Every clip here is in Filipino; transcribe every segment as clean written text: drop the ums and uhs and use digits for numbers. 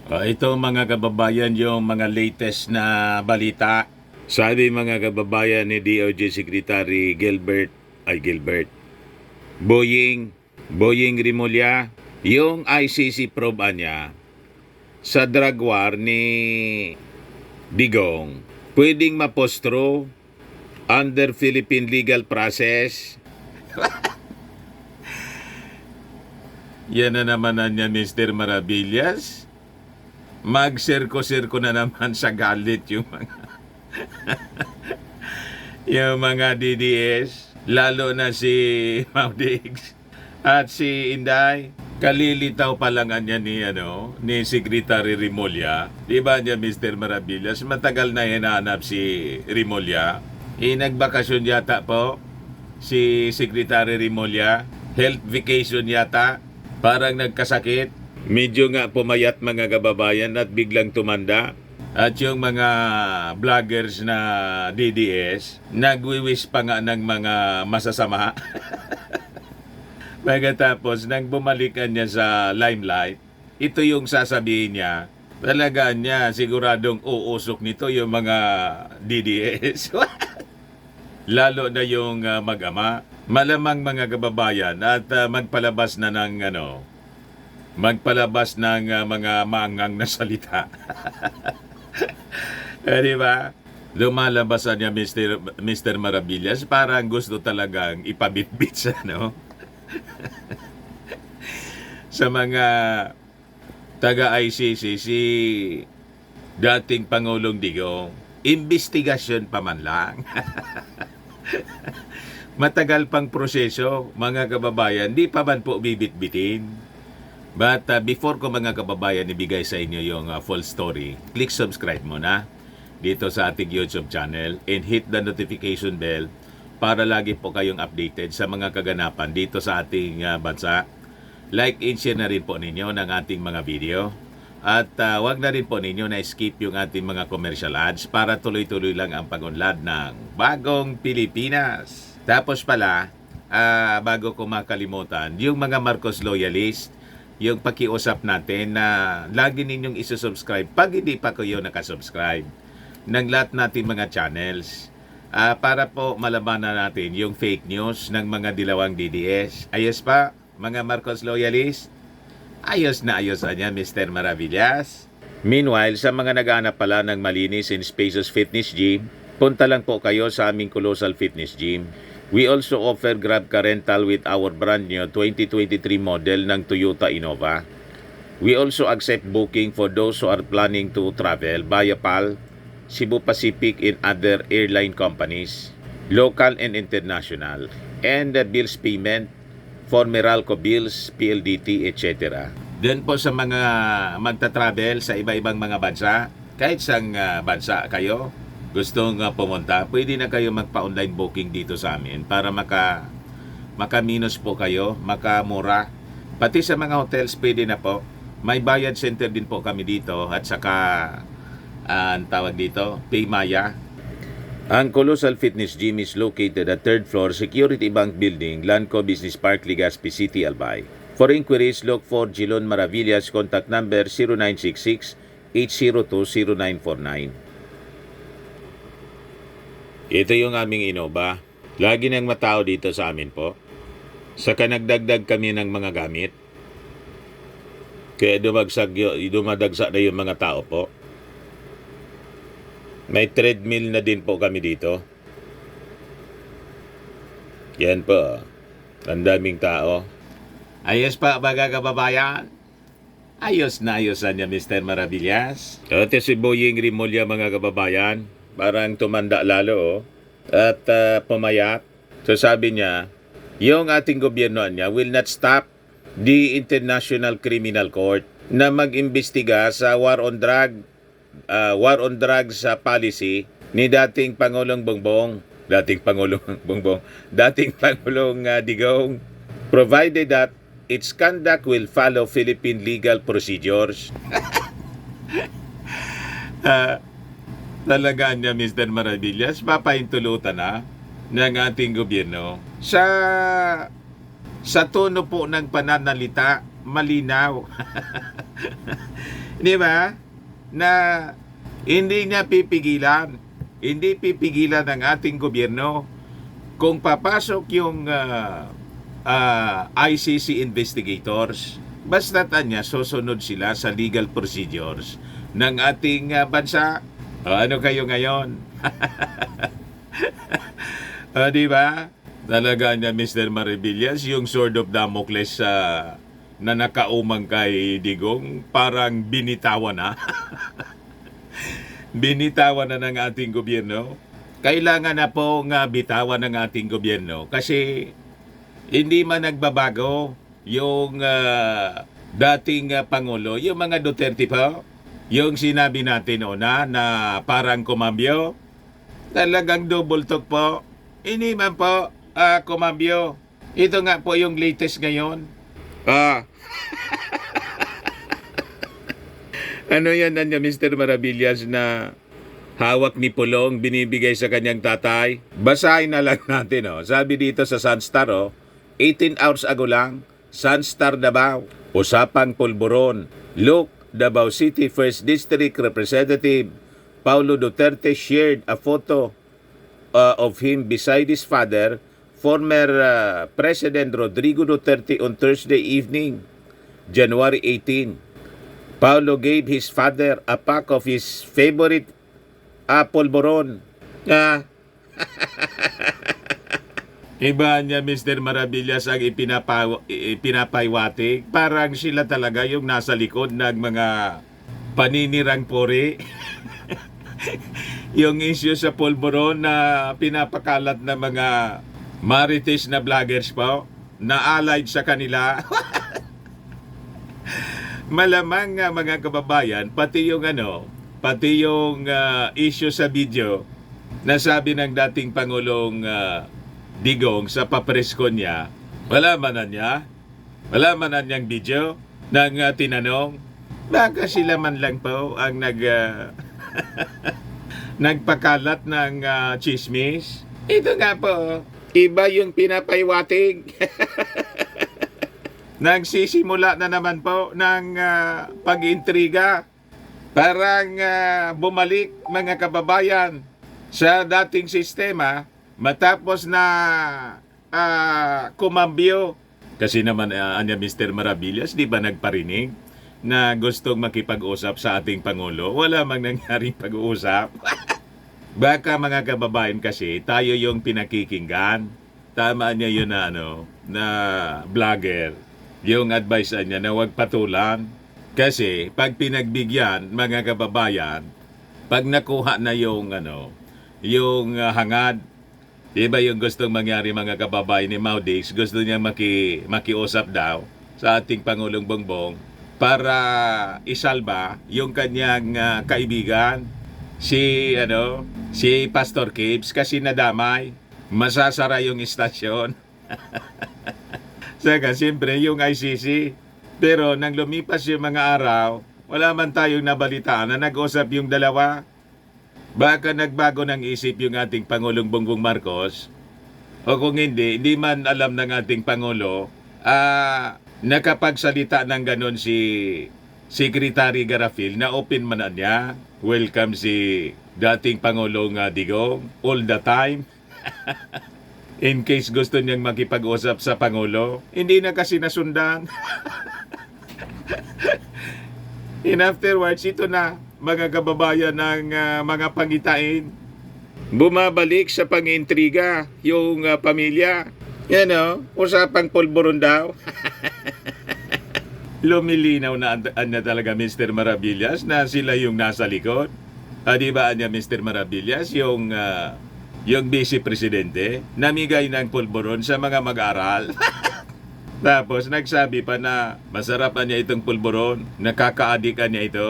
Ito mga kababayan yung mga latest na balita. Sabi mga kababayan ni DOJ Secretary Gilbert, Boying Rimulya, yung ICC probe niya sa drug war ni Digong, pwedeng mapostro under Philippine legal process. Yan na naman na niya, Mr. Maravillas. Mag-sirko-sirko na naman sa galit yung mga yung mga DDS, lalo na si Maudig's at si Inday. Kalilitaw pa lang niya ni Secretary Rimulya. Di ba niya, Mr. Maravillas? Matagal na hinahanap si Rimulya. Nagbakasyon yata po si Secretary Rimulya. Health vacation yata. Parang nagkasakit. Medyo nga pumayat mga kababayan at biglang tumanda. At yung mga vloggers na DDS, nagwiwish pa nga ng mga masasama. Pagkatapos, nang bumalikan niya sa limelight, ito yung sasabihin niya, talaga niya siguradong uusok nito yung mga DDS. Lalo na yung mag-ama. Malamang mga kababayan at magpalabas na ng mga mangang na salita. Di ba? Lumalabasan niya Mr. Maravillas, parang gusto talagang ipabitbit sa sa mga taga-ICC si dating Pangulong Digong. Investigasyon pa man lang. Matagal pang proseso, mga kababayan, di pa man po bibitbitin. But before ko mga kababayan ibigay sa inyo yung full story, click subscribe muna dito sa ating YouTube channel and hit the notification bell para lagi po kayong updated sa mga kaganapan dito sa ating bansa. Like and share na rin po ninyo ng ating mga video. At wag na rin po ninyo na skip yung ating mga commercial ads para tuloy-tuloy lang ang pag-unlad ng Bagong Pilipinas. Tapos pala, bago ko makalimutan, yung mga Marcos loyalist, yung pakiusap natin na lagi ninyong isusubscribe pag hindi pa kayo nakasubscribe ng lahat natin mga channels para po malabanan natin yung fake news ng mga dilawang DDS. Ayos pa, mga Marcos loyalist? Ayos na yan, Mr. Maravillas. Meanwhile, sa mga naghahanap pala ng malinis and spacious fitness gym, punta lang po kayo sa aming Colossal Fitness Gym. We also offer Grab Car Rental with our brand new 2023 model ng Toyota Innova. We also accept booking for those who are planning to travel via PAL, Cebu Pacific and other airline companies, local and international, and bills payment for Meralco bills, PLDT, etc. Then po sa mga magta-travel sa iba-ibang mga bansa, kahit sang bansa kayo, gustong pumunta, pwede na kayo magpa-online booking dito sa amin para maka-minus po kayo, makamura. Pati sa mga hotels, pwede na po. May bayad center din po kami dito at saka, ang tawag dito, Paymaya. Ang Colossal Fitness Gym is located at 3rd floor Security Bank Building, Lanco Business Park, Legazpi City, Albay. For inquiries, look for Jilon Maravillas, contact number 0966-802-0949. Ito yung aming Innova. Lagi nang matao dito sa amin po. Saka nagdagdag kami ng mga gamit. Kaya dumadagsa na yung mga tao po. May treadmill na din po kami dito. Yan po. Ang daming tao. Ayos pa mga kababayan? Ayos na niya, Mr. Maravillas. Ito si Boying Rimulya mga kababayan. Parang tumanda lalo at pumayat. So sabi niya, yung ating gobyerno niya will not stop the International Criminal Court na mag-imbestiga sa war on drugs policy ni dating Pangulong Digong, provided that its conduct will follow Philippine legal procedures. Talaga niya, Mr. Maravillas, papahintulutan na ng ating gobyerno sa tono po ng pananalita malinaw. Di ba? Na hindi niya pipigilan. Hindi pipigilan ng ating gobyerno kung papasok yung ICC investigators. Basta niya, susunod sila sa legal procedures ng ating bansa. Ano kayo ngayon? Di ba? Talaga niya, Mr. Maribillas, yung sword of Damocles na nakaumang kay Digong, parang binitawan na. Binitawan na ng ating gobyerno. Kailangan na po nga bitawan ng ating gobyerno kasi hindi man nagbabago yung dating Pangulo, yung mga Duterte po, yung sinabi natin una na parang kumambyo, talagang double talk po. Hindi man po kumambyo. Ito nga po yung latest ngayon. Ano yan nanya Mr. Maravillas na hawak ni Pulong binibigay sa kanyang tatay? Basahin na lang natin. Sabi dito sa Sunstar, 18 hours ago lang, Sunstar Davao, usapang pulburon. Look, Davao City 1st District Representative Paulo Duterte shared a photo of him beside his father, former President Rodrigo Duterte on Thursday evening, January 18. Paulo gave his father a pack of his favorite pulburon. Iba niya, Mr. Maravillas, ang ipinapaywatig. Parang sila talaga yung nasa likod ng mga paninirang puri. Yung issue sa pulburon na pinapakalat ng mga marites na vloggers po na allied sa kanila. Malamang mga kababayan, pati yung issue sa video na sabi ng dating Pangulong Digong sa papresko niya, wala man na niyang video nang tinanong, baka sila man lang po ang nagpakalat ng chismis. Ito nga po, iba yung pinapaywatig. Nagsisimula na naman po ng pag-intriga. Parang bumalik mga kababayan sa dating sistema matapos na kumambyo. Kasi naman Mr. Maravillas, di ba nagparinig na gustong makipag-usap sa ating Pangulo? Wala mang nangyaring pag-uusap. Baka mga kababayan kasi tayo yung pinakikinggan. Tama niya yun na vlogger. Yung advice niya na huwag patulan. Kasi pag pinagbigyan mga kababayan, pag nakuha na yung hangad, diba yung gustong mangyari mga kababayan ni Maudix, gusto niya makiusap daw sa ating Pangulong Bongbong para isalba yung kanyang kaibigan, si Pastor Gibbs, kasi nadamay, masasara yung istasyon. Saka siyempre yung ICC. Pero nang lumipas yung mga araw, wala man tayong nabalitaan na nag-usap yung dalawa. Baka nagbago ng isip yung ating Pangulong Bongbong Marcos. O kung hindi man alam ng ating Pangulo, nakapagsalita ng ganon si Secretary Garafil na open man na niya. Welcome si dating Pangulong Digong all the time. In case gusto niyang makipag-usap sa Pangulo, hindi na kasi nasundan. And afterwards, ito na, mga kababayan ng mga pangitain. Bumabalik sa pang-intriga yung pamilya. Usapang pulburon daw. Lumilinaw na talaga Mr. Maravillas na sila yung nasa likod. Di ba Mr. Maravillas, yung Vice Presidente, namigay ng pulburon sa mga mag-aral. Tapos nagsabi pa na masarapan niya itong pulburon, nakaka-addict niya ito.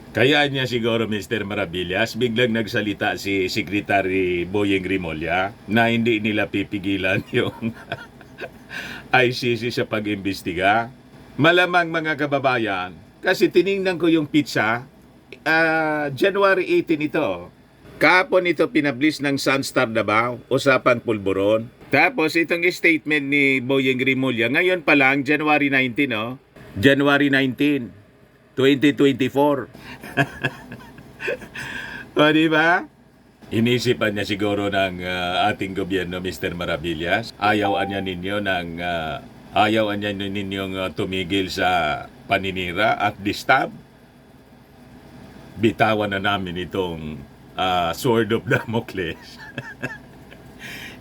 Kaya niya siguro Mr. Maravillas, biglang nagsalita si Secretary Boyeng Rimulya na hindi nila pipigilan yung ICC sa pag-imbestiga. Malamang mga kababayan, kasi tiningnan ko yung pizza, January 18 ito. Kahapon ito pinablis ng Sunstar Davao, usapang pulburon. Tapos itong statement ni Boyeng Rimulya, ngayon pa lang, January 19, no? January 19, 2024. O, di ba? Inisipan niya siguro ng ating gobyerno, Mr. Maravillas. Ayawan niya ninyong tumigil sa paninira at disturb. Bitawan na namin itong Sword of Damocles.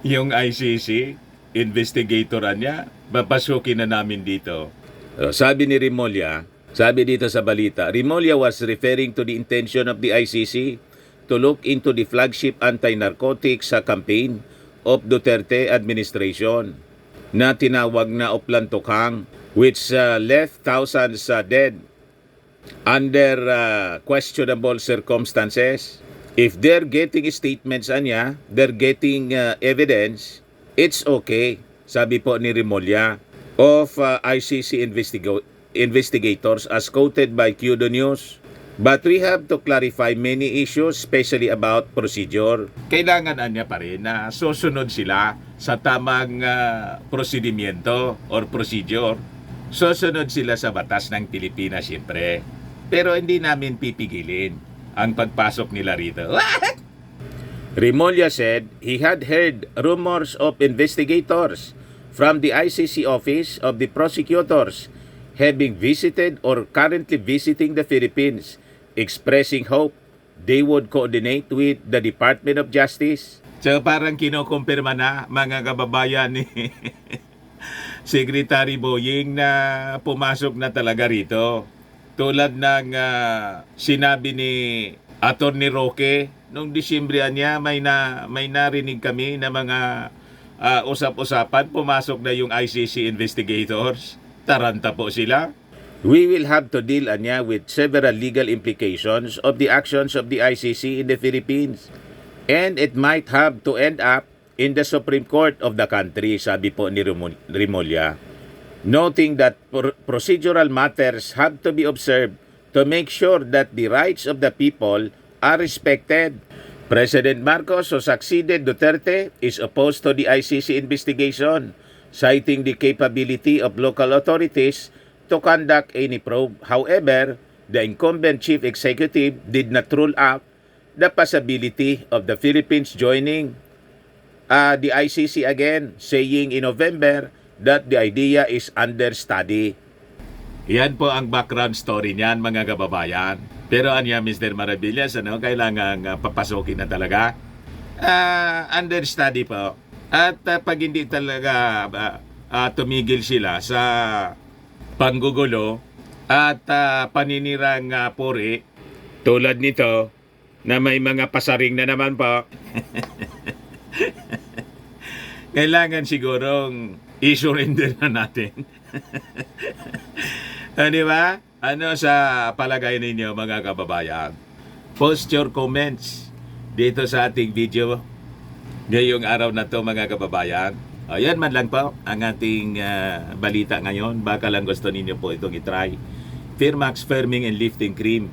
Yung ICC, investigatoran niya, papasukin na namin dito. Sabi ni Rimulya, sabi dito sa balita, Rimulya was referring to the intention of the ICC to look into the flagship anti-narcotics campaign of Duterte administration na tinawag na Oplantokhang, which left thousands dead under questionable circumstances. If they're getting statements anya, they're getting evidence, it's okay, sabi po ni Rimulya of ICC investigators as quoted by QDO News. But we have to clarify many issues, especially about procedure. Kailangan anya pa rin na susunod sila sa tamang prosedimiento or procedure. Susunod sila sa batas ng Pilipinas, siyempre. Pero hindi namin pipigilin ang pagpasok nila rito. What? Rimulya said he had heard rumors of investigators from the ICC Office of the Prosecutors having visited or currently visiting the Philippines, expressing hope they would coordinate with the Department of Justice. So parang kinukumpirma na mga kababayan ni Secretary Boyeng na pumasok na talaga rito. Tulad ng sinabi ni Attorney Roque nung Disyembre niya, may narinig kami na mga usap-usapan, pumasok na yung ICC investigators. Taranta po sila. We will have to deal anya with several legal implications of the actions of the ICC in the Philippines. And it might have to end up in the Supreme Court of the country, sabi po ni Rimulya. Noting that procedural matters have to be observed to make sure that the rights of the people are respected. President Marcos, who succeeded Duterte, is opposed to the ICC investigation, citing the capability of local authorities to conduct any probe. However, the incumbent chief executive did not rule out the possibility of the Philippines joining the ICC again, saying in November that the idea is under study. Yan po ang background story niyan, mga kababayan. Pero anya, Mr. Maravillas, kailangan papasokin na talaga. Under study po. At pag hindi talaga tumigil sila sa panggugulo at paninirang puri, tulad nito, na may mga pasaring na naman po, kailangan sigurong i-surrender na natin. Di ba? Ano sa palagay ninyo, mga kababayan? Post your comments dito sa ating video ngayong araw na to, mga kababayan. Ayan man lang po ang ating balita ngayon. Baka lang gusto ninyo po itong itry. Firmax Firming and Lifting Cream.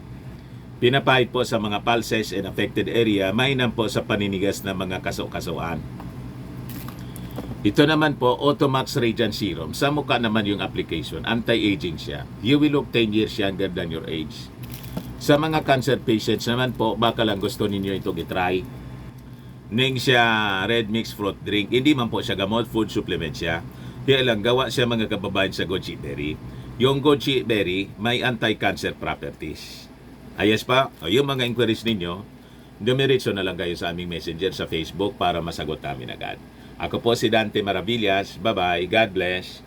Pinapahid po sa mga pulses and affected area. Mainam po sa paninigas ng mga kaso-kasuan. Ito naman po, Automax Radiant Serum. Sa mukha naman yung application. Anti-aging siya. You will look 10 years younger than your age. Sa mga cancer patients naman po, baka lang gusto ninyo itong itry. Ning siya red mixed fruit drink. Hindi man po siya gamot, food supplement siya. Kaya lang, gawa siya, mga kababayan, sa goji berry. Yung goji berry, may anti-cancer properties. Ayos pa, yung mga inquiries ninyo, dumiretso na lang kayo sa aming messenger sa Facebook para masagot namin agad. Ako po si Dante Maravillas. Bye-bye. God bless.